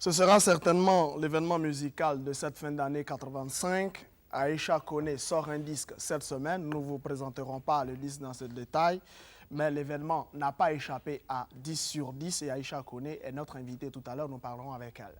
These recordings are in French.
Ce sera certainement l'événement musical de cette fin d'année 85. Aïcha Koné sort un disque cette semaine. Nous ne vous présenterons pas le disque dans ce détail, mais l'événement n'a pas échappé à 10 sur 10 et Aïcha Koné est notre invitée tout à l'heure. Nous parlerons avec elle.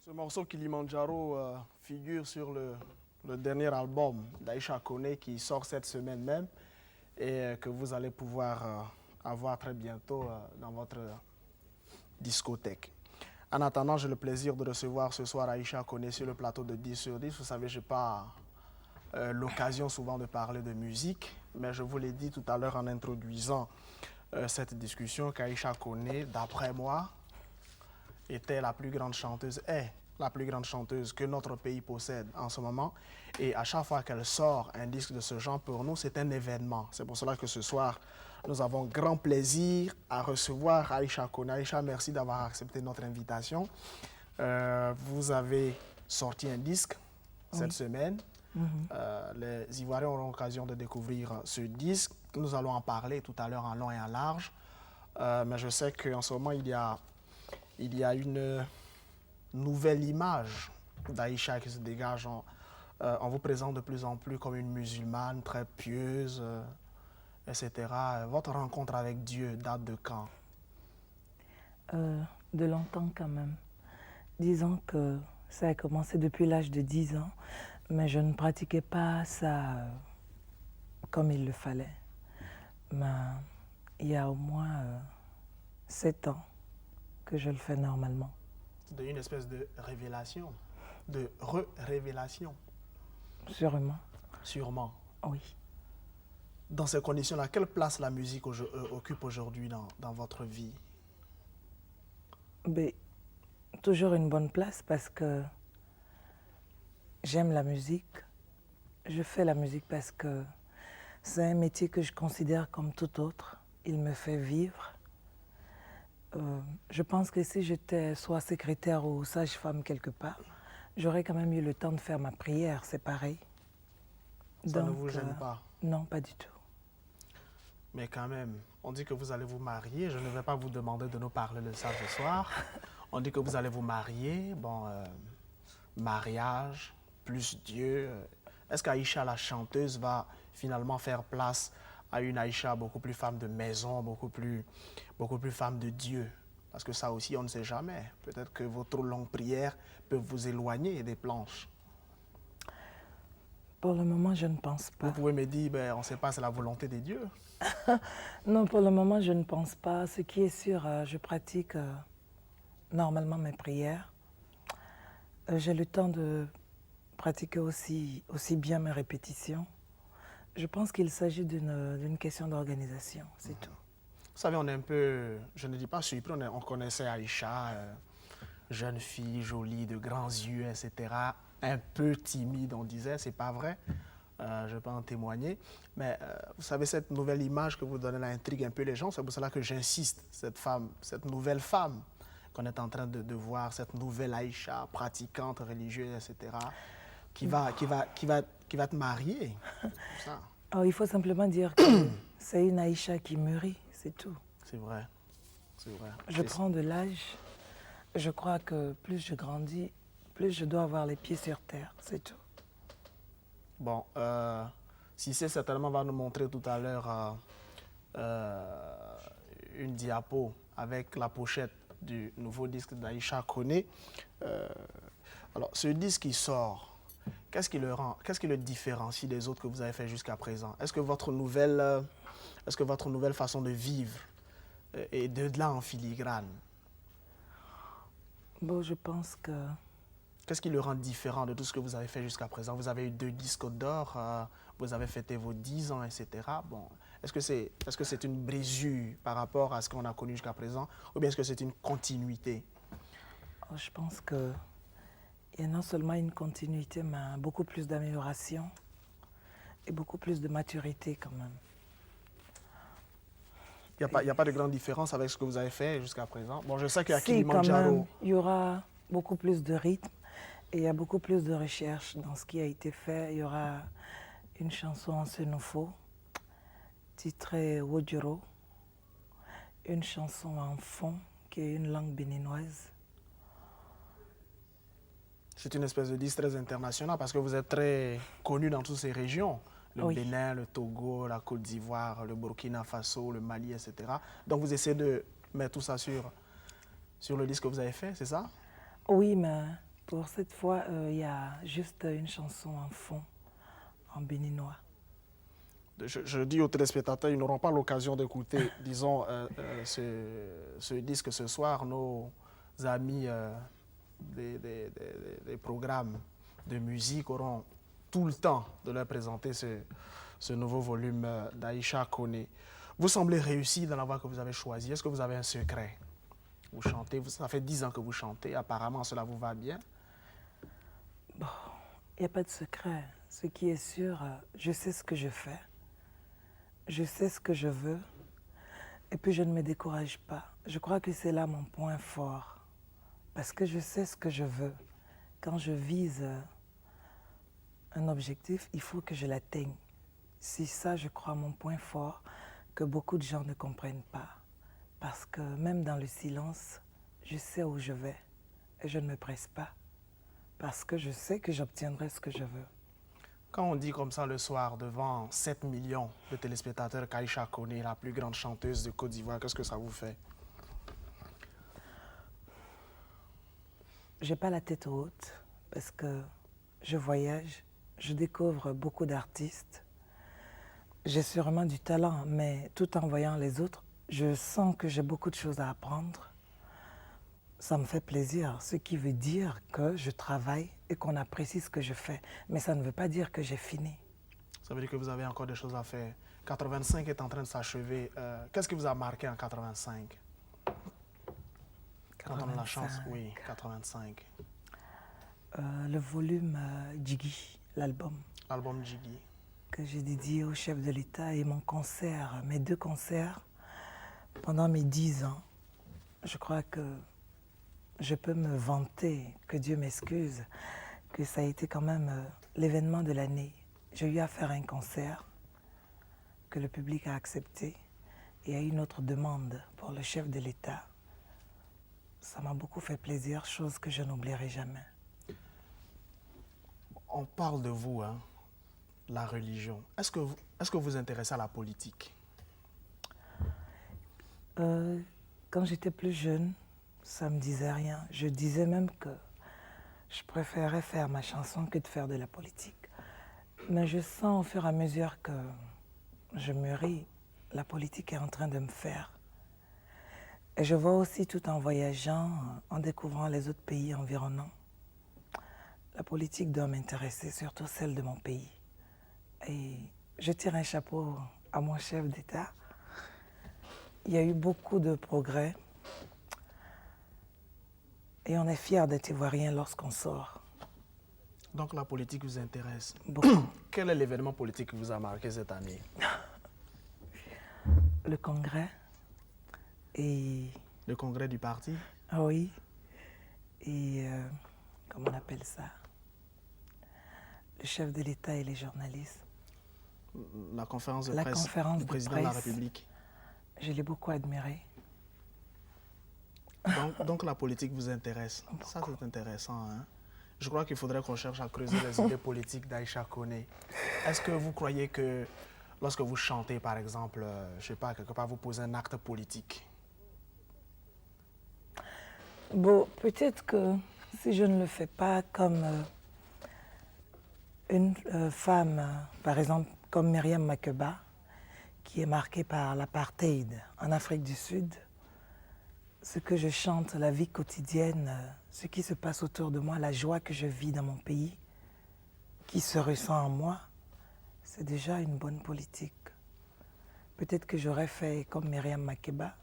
Ce morceau Kilimandjaro figure sur le dernier album d'Aïcha Koné qui sort cette semaine même et que vous allez pouvoir avoir très bientôt dans votre discothèque. En attendant, j'ai le plaisir de recevoir ce soir Aïcha Koné sur le plateau de 10 sur 10. Vous savez, je n'ai pas l'occasion souvent de parler de musique, mais je vous l'ai dit tout à l'heure en introduisant cette discussion qu'Aïcha Koné, d'après moi, était la plus grande chanteuse, est la plus grande chanteuse que notre pays possède en ce moment. Et à chaque fois qu'elle sort un disque de ce genre, pour nous, c'est un événement. C'est pour cela que ce soir, nous avons grand plaisir à recevoir Aïcha Koné. Aïcha, merci d'avoir accepté notre invitation. Vous avez sorti un disque cette semaine. Les Ivoiriens auront l'occasion de découvrir ce disque. Nous allons en parler tout à l'heure en long et en large. Mais je sais qu'en ce moment, il y a une nouvelle image d'Aïcha qui se dégage. On vous présente de plus en plus comme une musulmane très pieuse, etc. Votre rencontre avec Dieu date de quand? De longtemps quand même. Disons que ça a commencé depuis l'âge de 10 ans, mais je ne pratiquais pas ça comme il le fallait. Mais il y a au moins 7 ans que je le fais normalement. De une espèce de révélation, de révélation. Sûrement. Sûrement. Oui. Dans ces conditions-là, quelle place la musique occupe aujourd'hui dans votre vie? Mais, toujours une bonne place parce que j'aime la musique. Je fais la musique parce que c'est un métier que je considère comme tout autre. Il me fait vivre. Je pense que si j'étais soit secrétaire ou sage-femme quelque part, j'aurais quand même eu le temps de faire ma prière, c'est pareil. Ça ne vous gêne pas? Non, pas du tout. Mais quand même, on dit que vous allez vous marier. Je ne vais pas vous demander de nous parler de ça ce soir. On dit que vous allez vous marier. Bon, mariage, plus Dieu. Est-ce qu'Aïcha, la chanteuse, va finalement faire place à une Aïcha beaucoup plus femme de maison, beaucoup plus femme de Dieu? Parce que ça aussi, on ne sait jamais. Peut-être que vos trop longues prières peuvent vous éloigner des planches. Pour le moment, je ne pense Vous pas. pouvez me dire, ben, on ne sait pas, c'est la volonté de Dieu. Non, pour le moment, je ne pense pas. Ce qui est sûr, je pratique normalement mes prières. J'ai le temps de pratiquer aussi bien mes répétitions. Je pense qu'il s'agit d'une question d'organisation, c'est tout. Vous savez, on est un peu, je ne dis pas surpris, on connaissait Aïcha, jeune fille, jolie, de grands yeux, etc. Un peu timide, on disait, c'est pas vrai. Je peux en témoigner. Mais vous savez, cette nouvelle image que vous donnez là intrigue un peu les gens. C'est pour cela que j'insiste, cette femme, cette nouvelle femme qu'on est en train de voir, cette nouvelle Aïcha, pratiquante, religieuse, etc., qui va te marier. Ça. Alors, il faut simplement dire que c'est une Aïcha qui mûrit, c'est tout. C'est vrai. C'est vrai. Je prends de l'âge. Je crois que plus je grandis, plus je dois avoir les pieds sur terre, c'est tout. Bon, Cissé certainement va nous montrer tout à l'heure une diapo avec la pochette du nouveau disque d'Aïcha Koné. Alors, ce disque qui sort, qu'est-ce qui le différencie des autres que vous avez fait jusqu'à présent? Est-ce que votre nouvelle façon de vivre est de là en filigrane? Bon, je pense que Qu'est-ce qui le rend différent de tout ce que vous avez fait jusqu'à présent? Vous avez eu 2 disques d'or, vous avez fêté vos 10 ans, etc. Bon, est-ce que c'est une brisure par rapport à ce qu'on a connu jusqu'à présent, ou bien est-ce que c'est une continuité? je pense que il y a non seulement une continuité, mais beaucoup plus d'amélioration et beaucoup plus de maturité quand même. Il n'y a pas de grande différence avec ce que vous avez fait jusqu'à présent. Bon, je sais qu'à Si, quand même, Kilimandjaro, il y aura beaucoup plus de rythme et il y a beaucoup plus de recherche dans ce qui a été fait. Il y aura une chanson en Senofo, titrée Wodjoro, une chanson en fond qui est une langue béninoise. c'est une espèce de disque très international parce que vous êtes très connu dans toutes ces régions. Le Oui. Bénin, le Togo, la Côte d'Ivoire, le Burkina Faso, le Mali, etc. Donc vous essayez de mettre tout ça sur le disque que vous avez fait, c'est ça? Oui, mais pour cette fois, il y a juste une chanson en fond, en béninois. Je dis aux téléspectateurs, ils n'auront pas l'occasion d'écouter, disons, ce disque ce soir. Nos amis des programmes de musique auront tout le temps de leur présenter ce nouveau volume d'Aïcha Koné. Vous semblez réussi dans la voie que vous avez choisie. Est-ce que vous avez un secret? Vous chantez, ça fait 10 ans que vous chantez, apparemment cela vous va bien. Bon, il n'y a pas de secret. Ce qui est sûr, je sais ce que je fais. Je sais ce que je veux. Et puis je ne me décourage pas. Je crois que c'est là mon point fort. Parce que je sais ce que je veux. Quand je vise un objectif, il faut que je l'atteigne. C'est ça, je crois, mon point fort que beaucoup de gens ne comprennent pas. Parce que même dans le silence, je sais où je vais et je ne me presse pas. Parce que je sais que j'obtiendrai ce que je veux. Quand on dit comme ça le soir devant 7 millions de téléspectateurs qu'Aïcha Koné, la plus grande chanteuse de Côte d'Ivoire, qu'est-ce que ça vous fait? J'ai pas la tête haute parce que je voyage, je découvre beaucoup d'artistes. J'ai sûrement du talent, mais tout en voyant les autres, je sens que j'ai beaucoup de choses à apprendre. Ça me fait plaisir, ce qui veut dire que je travaille et qu'on apprécie ce que je fais. Mais ça ne veut pas dire que j'ai fini. Ça veut dire que vous avez encore des choses à faire. 85 est en train de s'achever. Qu'est-ce qui vous a marqué en 85? Quand on a la chance, oui, 85. Le volume Djigui, l'album L'album Djigui. que j'ai dédié au chef de l'État et mon concert, mes 2 concerts pendant mes 10 ans. Je crois que je peux me vanter, que Dieu m'excuse, que ça a été quand même l'événement de l'année. J'ai eu à faire un concert que le public a accepté et a eu une autre demande pour le chef de l'État. Ça m'a beaucoup fait plaisir, chose que je n'oublierai jamais. On parle de vous, hein, la religion. Est-ce que vous vous intéressez à la politique? Quand j'étais plus jeune, ça ne me disait rien. Je disais même que je préférais faire ma chanson que de faire de la politique. Mais je sens au fur et à mesure que je mûris, la politique est en train de me faire. Et je vois aussi tout en voyageant, en découvrant les autres pays environnants. La politique doit m'intéresser, surtout celle de mon pays. Et je tire un chapeau à mon chef d'État. Il y a eu beaucoup de progrès. Et on est fiers d'être Ivoirien lorsqu'on sort. Donc la politique vous intéresse. Beaucoup. Quel est l'événement politique qui vous a marqué cette année? Le congrès et... Le congrès du parti? Ah oui. Et comment on appelle ça? Le chef de l'État et les journalistes. La conférence de La presse conférence du de président de la presse. République. Je l'ai beaucoup admiré. Donc la politique vous intéresse. Ça, c'est intéressant. Hein? Je crois qu'il faudrait qu'on cherche à creuser les idées politiques d'Aïcha Koné. Est-ce que vous croyez que lorsque vous chantez, par exemple, je ne sais pas, quelque part, vous posez un acte politique? Bon, peut-être que si je ne le fais pas comme une femme, par exemple, comme Myriam Makeba, qui est marquée par l'apartheid en Afrique du Sud, ce que je chante, la vie quotidienne, ce qui se passe autour de moi, la joie que je vis dans mon pays, qui se ressent en moi, c'est déjà une bonne politique. Peut-être que j'aurais fait comme Myriam Makeba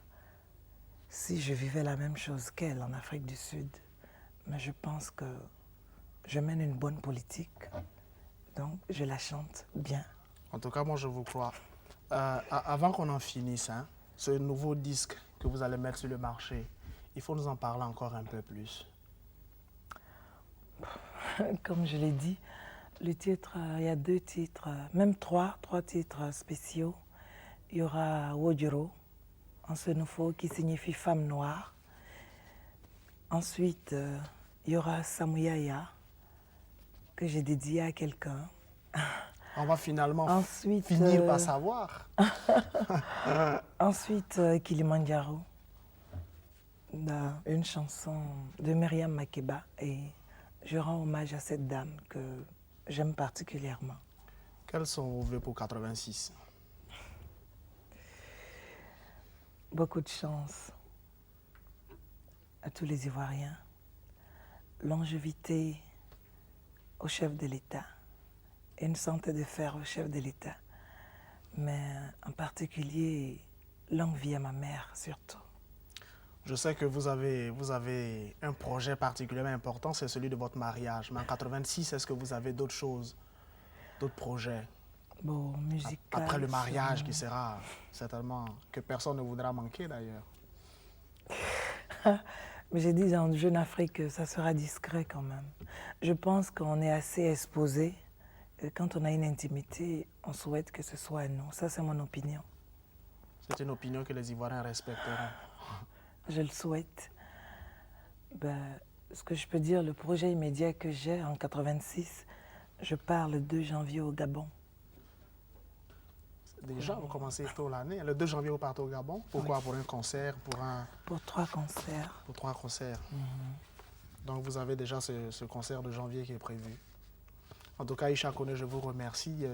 si je vivais la même chose qu'elle en Afrique du Sud. Mais je pense que je mène une bonne politique, donc je la chante bien. En tout cas, moi, je vous crois. Avant qu'on en finisse, hein, ce nouveau disque que vous allez mettre sur le marché, il faut nous en parler encore un peu plus. Comme je l'ai dit, le titre, il y a 2 titres, même 3 titres spéciaux. Il y aura Wodjiro, en Senufo, qui signifie femme noire. Ensuite, il y aura Samuyaya, que j'ai dédié à quelqu'un. On va finalement Ensuite, finir par savoir. Ensuite, Kilimanjaro, une chanson de Myriam Makeba. Et je rends hommage à cette dame que j'aime particulièrement. Quels sont vos vœux pour 86? Beaucoup de chance à tous les Ivoiriens. Longévité au chef de l'État. Et une santé de fer au chef de l'État. Mais en particulier, longue vie à ma mère, surtout. Je sais que vous avez un projet particulièrement important, c'est celui de votre mariage. Mais en 86, est-ce que vous avez d'autres choses, d'autres projets? Bon, musical. Après le mariage, qui sera certainement, que personne ne voudra manquer d'ailleurs. Mais j'ai dit en Jeune Afrique que ça sera discret quand même. Je pense qu'on est assez exposé. Quand on a une intimité, on souhaite que ce soit à nous. Ça, c'est mon opinion. C'est une opinion que les Ivoiriens respecteront. Je le souhaite. Ce que je peux dire, le projet immédiat que j'ai en 86, je pars le 2 janvier au Gabon. Déjà, vous commencez tôt l'année. Le 2 janvier, vous partez au Gabon. Pourquoi? Oui. Pour un concert, Pour 3 concerts. Pour 3 concerts. Donc, vous avez déjà ce concert de janvier qui est prévu. En tout cas, Aïcha Koné, je vous remercie.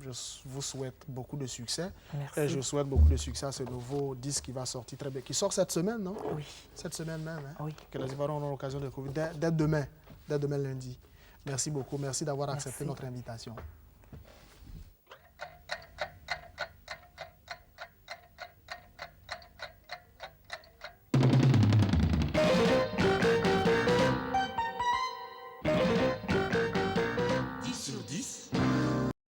Je vous souhaite beaucoup de succès. Merci. Et je souhaite beaucoup de succès à ce nouveau disque qui va sortir très bien. Qui sort cette semaine, non? Oui. Cette semaine même. Hein? Oui. Que les Ivoiriens auront l'occasion de découvrir dès demain lundi. Merci beaucoup. Merci d'avoir accepté notre invitation.